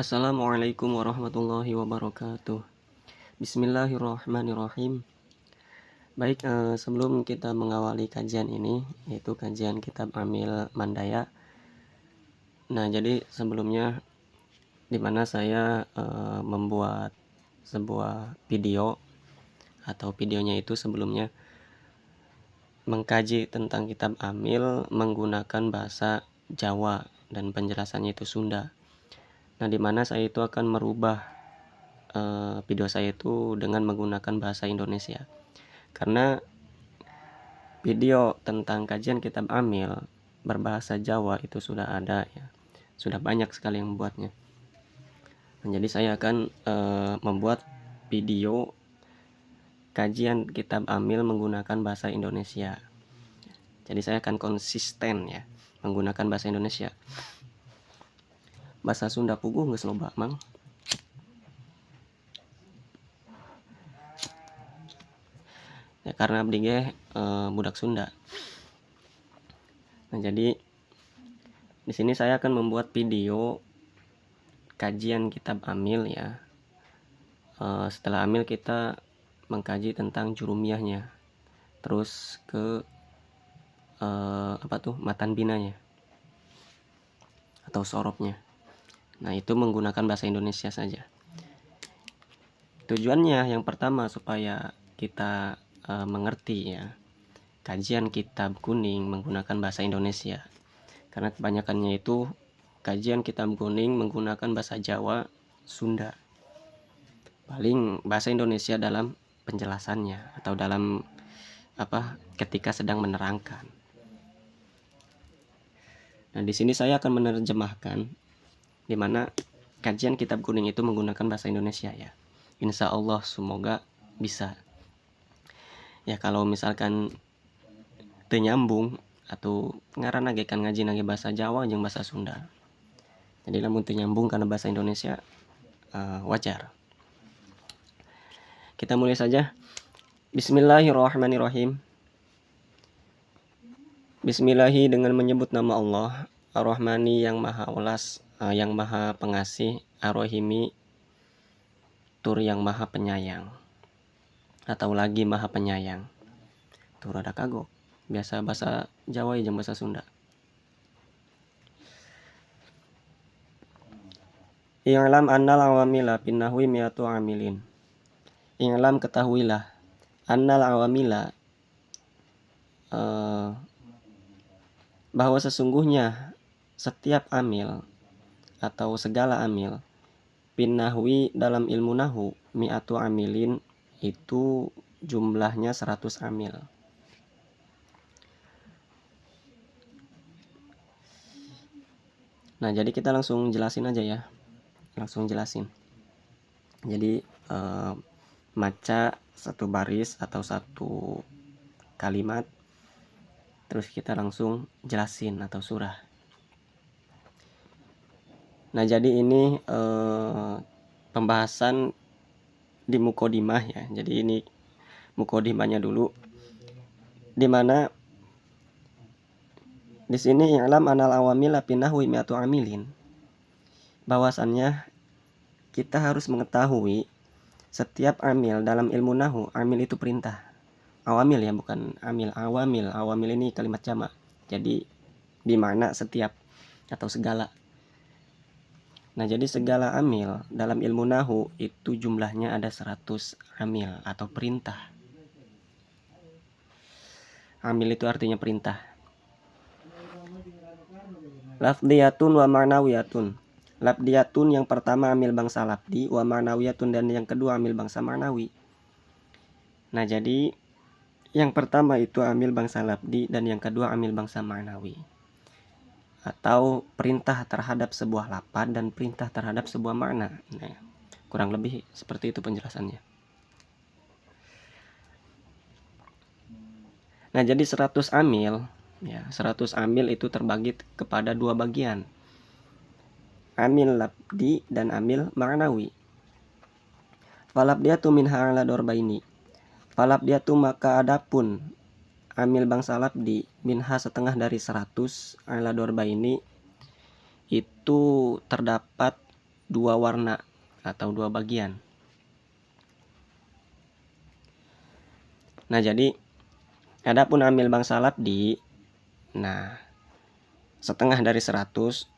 Assalamualaikum warahmatullahi wabarakatuh. Bismillahirrahmanirrahim. Baik, sebelum kita mengawali kajian ini, yaitu kajian kitab Amil Mandaya. Nah, jadi sebelumnya dimana saya membuat sebuah video, atau videonya itu sebelumnya mengkaji tentang kitab Amil menggunakan bahasa Jawa dan penjelasannya itu Sunda. Nah, dimana saya itu akan merubah video saya itu dengan menggunakan bahasa Indonesia, karena video tentang kajian kitab Amil berbahasa Jawa itu sudah ada ya, sudah banyak sekali yang membuatnya. Nah, jadi saya akan membuat video kajian kitab Amil menggunakan bahasa Indonesia. Jadi saya akan konsisten ya menggunakan bahasa Indonesia. Bahasa Sunda puguh geus loba mang. Ya, karena abdi ge budak Sunda. Nah, jadi di sini saya akan membuat video kajian kitab Amil ya. Setelah Amil kita mengkaji tentang jurumiyahnya, terus ke matan binanya atau sorobnya. Nah, itu menggunakan bahasa Indonesia saja. Tujuannya yang pertama supaya kita mengerti ya kajian kitab kuning menggunakan bahasa Indonesia, karena kebanyakannya itu kajian kitab kuning menggunakan bahasa Jawa, Sunda, paling bahasa Indonesia dalam penjelasannya atau dalam ketika sedang menerangkan. Nah, di sini saya akan menerjemahkan di mana kajian kitab kuning itu menggunakan bahasa Indonesia ya. Insya Allah semoga bisa. Ya, kalau misalkan teu nyambung atau ngaranna ge kan ngaji nage bahasa Jawa jeung bahasa Sunda. Jadi lamun teu nyambung karena bahasa Indonesia wajar. Kita mulai saja. Bismillahirrahmanirrahim. Bismillahi dengan menyebut nama Allah, Ar-Rahmani yang maha welas, yang maha pengasih, Ar-Rahimi tur yang maha penyayang, atau lagi maha penyayang. Tur rada kagok. Biasa bahasa Jawa jeung bahasa Sunda. I'lam annal awamila fin nahwi mi'atu amilin. I'lam ketahuilah annal awamila bahwa sesungguhnya setiap amil atau segala amil fin nahwi dalam ilmu nahu mi'atu amilin itu jumlahnya 100 amil. Nah, jadi kita langsung jelasin aja ya. Langsung jelasin. Jadi maca satu baris atau satu kalimat, terus kita langsung jelasin atau surah. Nah, jadi ini pembahasan di mukodimah ya. Jadi ini mukodimahnya dulu, dimana di sini i'lam anal awamil fin nahwi mi'atu amilin, bahwasannya kita harus mengetahui setiap amil dalam ilmu nahu. Amil itu perintah, awamil ya, bukan amil, awamil. Awamil ini kalimat jamak, jadi dimana setiap atau segala. Nah, jadi segala amil dalam ilmu nahu itu jumlahnya ada 100 amil atau perintah. Amil itu artinya perintah. Lafdiyatun wa ma'nawiyatun. Lafdiyatun yang pertama amil bangsa lafdi, wa ma'nawiyatun dan yang kedua amil bangsa ma'nawi. Nah, jadi yang pertama itu amil bangsa lafdi dan yang kedua amil bangsa ma'nawi, atau perintah terhadap sebuah lafaz dan perintah terhadap sebuah makna. Nah, kurang lebih seperti itu penjelasannya. Nah, jadi 100 amil ya, 100 amil itu terbagi kepada dua bagian, amil lafdi dan amil ma'nawi. Falabdiyatu minha ala dorbaini. Falabdiyatu maka adapun amil bangsa lafdi minha setengah dari 100 ala dorbaini itu terdapat dua warna atau dua bagian. Nah, jadi adapun amil bangsa labdi, nah setengah dari 100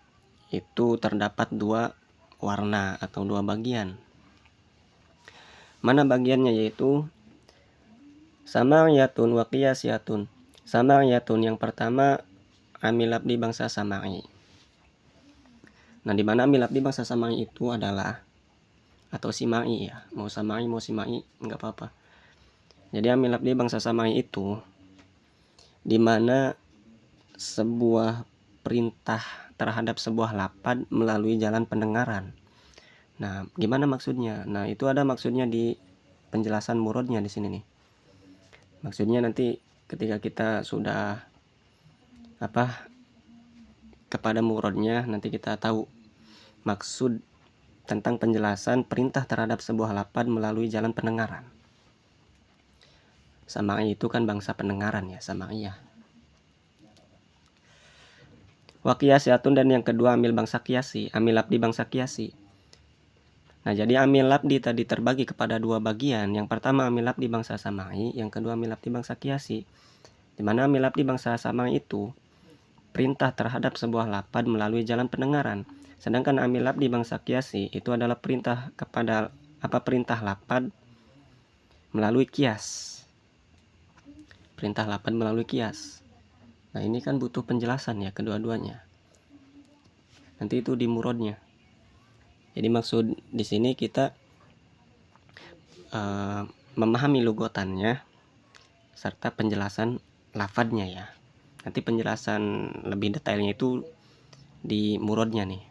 itu terdapat dua warna atau dua bagian. Mana bagiannya? Yaitu samariyatun wa qiyasiyatun. Samariyatun yang pertama amil labdi bangsa samari. Nah, di mana amil labdi bangsa samari itu adalah, atau simai ya, mau samai mau simai nggak apa-apa. Jadi amil labdi bangsa samai itu di mana sebuah perintah terhadap sebuah lapad melalui jalan pendengaran. Nah, gimana maksudnya? Nah, itu ada maksudnya di penjelasan murodnya di sini nih. Maksudnya nanti ketika kita sudah kepada murodnya, nanti kita tahu maksud tentang penjelasan perintah terhadap sebuah lapad melalui jalan pendengaran. Samai itu kan bangsa pendengaran ya, samariyah. Wa qiyasiyatun, dan yang kedua amil bangsa kiasi, amil labdi bangsa kiasi. Nah, jadi amil labdi tadi terbagi kepada dua bagian. Yang pertama amil labdi bangsa samai, yang kedua amil labdi bangsa kiasi. Di mana amil labdi bangsa samai itu perintah terhadap sebuah lapad melalui jalan pendengaran. Sedangkan amil labdi bangsa kiasi itu adalah perintah kepada perintah lapad melalui kias. Perintah lapad melalui kias. Nah, ini kan butuh penjelasan ya kedua-duanya. Nanti itu di murodnya. Jadi maksud di sini kita memahami lugotannya serta penjelasan lafadnya ya. Nanti penjelasan lebih detailnya itu di murodnya nih.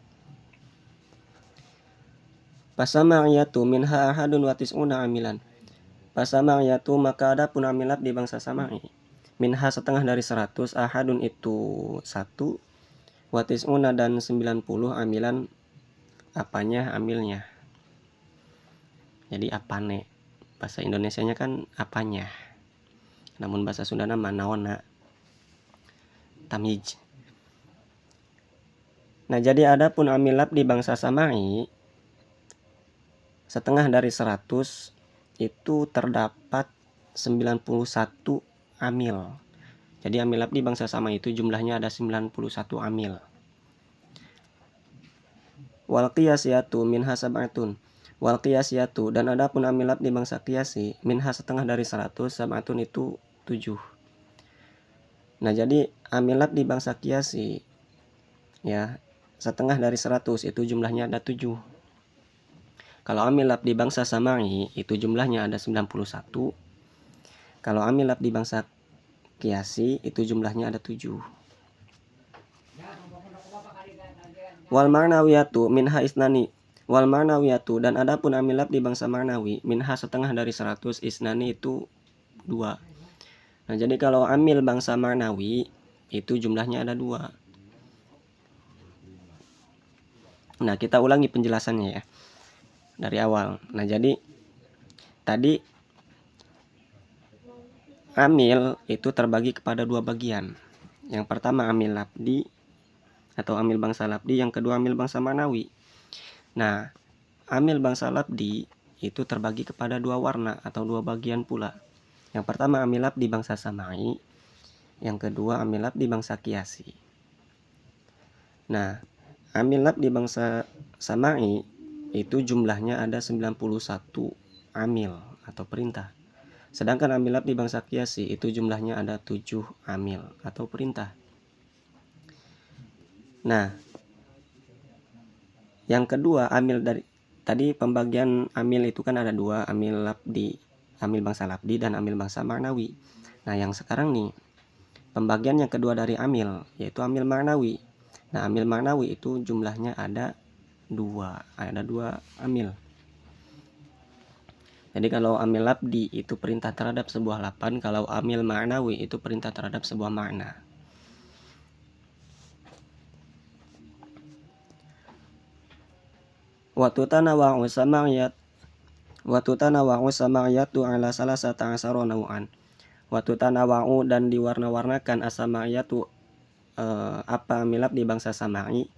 Pasamariyatu minha ahadun wa tis'una amilan. Pasamariyatu, maka ada pun amil labdi bangsa samari. Minha setengah dari 100, ahadun itu 1, wa tis'una dan 90 amilan amilnya. Jadi apane. Bahasa Indonesianya kan apanya. Namun bahasa Sundana manaona. Tamij. Nah, jadi ada pun amil labdi bangsa samai setengah dari 100 itu terdapat 91 amil. Jadi amil labdi bangsa samai itu jumlahnya ada 91 amil. Wal qiyasiyatu minha sab'atun. Wal qiyasiyatu, dan ada pun amil labdi bangsa qiyasi, minha setengah dari 100, sab'atun itu 7. Nah, jadi amil labdi bangsa qiyasi ya, setengah dari 100 itu jumlahnya ada 7. Kalau amil labdi bangsa samai itu jumlahnya ada 91. Kalau amil labdi bangsa qiyasi itu jumlahnya ada 7. Wal ma'nawiyatu minha isnani. Wal ma'nawiyatu, dan adapun amil labdi bangsa ma'nawi, minha setengah dari 100, isnani itu 2. Nah, jadi kalau amil bangsa ma'nawi itu jumlahnya ada 2. Nah, kita ulangi penjelasannya ya dari awal. Nah, jadi tadi amil itu terbagi kepada dua bagian. Yang pertama amil labdi atau amil bangsa labdi, yang kedua amil bangsa ma'nawi. Nah, amil bangsa labdi itu terbagi kepada dua warna atau dua bagian pula. Yang pertama amil labdi bangsa samai, yang kedua amil labdi bangsa kiasi. Nah, amil labdi bangsa samai itu jumlahnya ada 91 amil atau perintah. Sedangkan amil labdi bangsa kiasi itu jumlahnya ada 7 amil atau perintah. Nah, yang kedua amil dari tadi pembagian amil itu kan ada 2, amil labdi, amil bangsa labdi dan amil bangsa ma'nawi. Nah, yang sekarang nih pembagian yang kedua dari amil yaitu amil ma'nawi. Nah, amil ma'nawi itu jumlahnya ada 2 amil. Jadi kalau amil labdi itu perintah terhadap sebuah lapad, kalau amil ma'nawi itu perintah terhadap sebuah makna. Wa tutanawa'u samariyatu ala salasata asara naw'an. Wa tutanawa'u, dan diwarna-warnakan asamariyatu amil labdi bangsa samai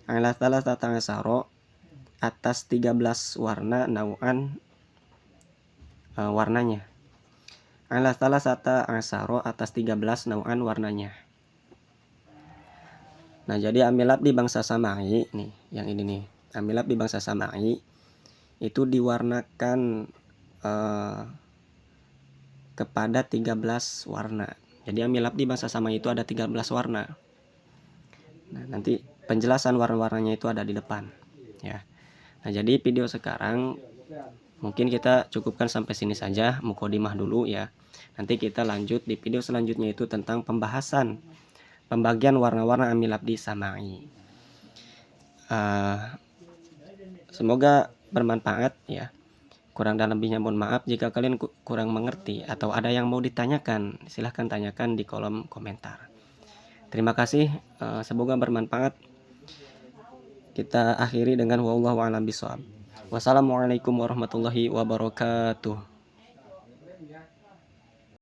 ala salasata asara atas 13 warna nau'an warnanya. Ala salasata asaro atas 13 nau'an warnanya. Nah, jadi amilab di bangsa samai nih, yang ini nih. Amilab di bangsa samai itu diwarnakan kepada 13 warna. Jadi amilab di bangsa samai itu ada 13 warna. Nah, nanti penjelasan warna-warnanya itu ada di depan, ya. Nah, jadi video sekarang mungkin kita cukupkan sampai sini saja, mukodimah dulu ya. Nanti kita lanjut di video selanjutnya itu tentang pembahasan pembagian warna-warna amilab di samai. Semoga bermanfaat ya. Kurang dan lebihnya mohon maaf. Jika kalian kurang mengerti atau ada yang mau ditanyakan, silahkan tanyakan di kolom komentar. Terima kasih, semoga bermanfaat. Kita akhiri dengan wallahu a'lam bishawab. Wassalamualaikum warahmatullahi wabarakatuh.